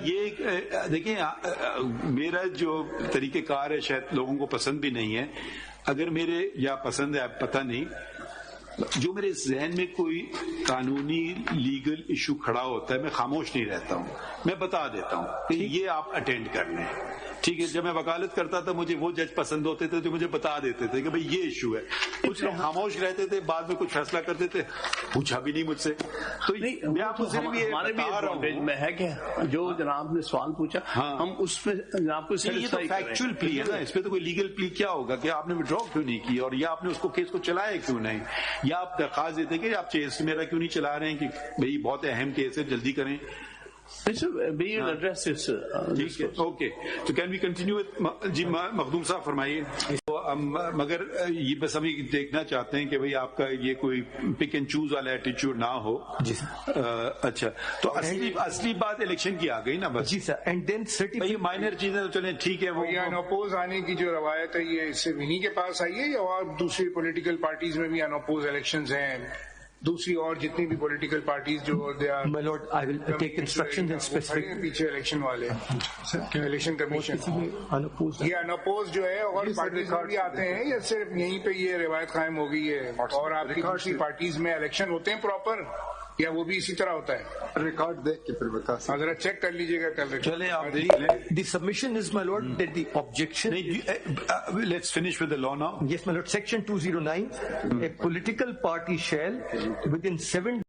یہ دیکھیں میرا جو طریقہ کار ہے شاید لوگوں کو پسند بھی نہیں ہے. اگر میرے یا پسند ہے پتہ نہیں, جو میرے ذہن میں کوئی قانونی لیگل ایشو کھڑا ہوتا ہے میں خاموش نہیں رہتا ہوں, میں بتا دیتا ہوں کہ یہ آپ اٹینڈ کر لیں. ٹھیک ہے, جب میں وکالت کرتا تھا مجھے وہ جج پسند ہوتے تھے جو مجھے بتا دیتے تھے کہ بھئی یہ ایشو ہے. کچھ لوگ خاموش رہتے تھے, بعد میں کچھ فیصلہ کرتے تھے, پوچھا بھی نہیں مجھ سے. تو میں آپ کو صرف یہ بتا رہا ہوں میں ہے کہ جو جناب نے سوال پوچھا ہم اس پہ جناب کو یہ تو فیکچوئل پلی ہے نا, اس پہ تو کوئی لیگل پلی کیا ہوگا کہ آپ نے وڈرا کیوں نہیں کی, اور یا آپ نے اس کو کیس کو چلایا کیوں نہیں, یا آپ درخواست دیتے کہ آپ کیس میرا کیوں نہیں چلا رہے ہیں کہ بھئی بہت اہم کیس ہے جلدی کریں. اوکے, تو کین وی کنٹینیو. جی مخدوم صاحب فرمائیے. مگر یہ بس ہم دیکھنا چاہتے ہیں کہ بھئی آپ کا یہ کوئی پک اینڈ چوز والا ایٹیچیوڈ نہ ہو. جی سر. اچھا, تو اصلی بات الیکشن کی آ گئی نا بس. جی سر. اینڈ دین یہ مائنر چیزیں تو چلیں ٹھیک ہے. وہ انوپوز آنے کی جو روایت ہے یہ صرف انہی کے پاس آئی ہے یا اور دوسری پولیٹیکل پارٹیز میں بھی انوپوز الیکشنز ہیں؟ دوسری اور جتنی بھی پولیٹیکل پارٹیز جو پیچھے الیکشن والے الیکشن کمیشن یہ انوپوز جو ہے اور پارٹیز بھی آتے ہیں یا صرف یہیں پہ یہ روایت قائم ہو گئی ہے اور آپ کی دوسری پارٹیز میں الیکشن ہوتے ہیں پراپر یا وہ بھی اسی طرح ہوتا ہے؟ ریکارڈ دیکھ کے پھر بتا سکتے. ذرا چیک کر لیجیے گا کل. چلیں آپ دیکھ لیں. The submission is, my lord, that the objection. Let's finish with the law now. Yes, my lord. Section 209. A political party shall, within 7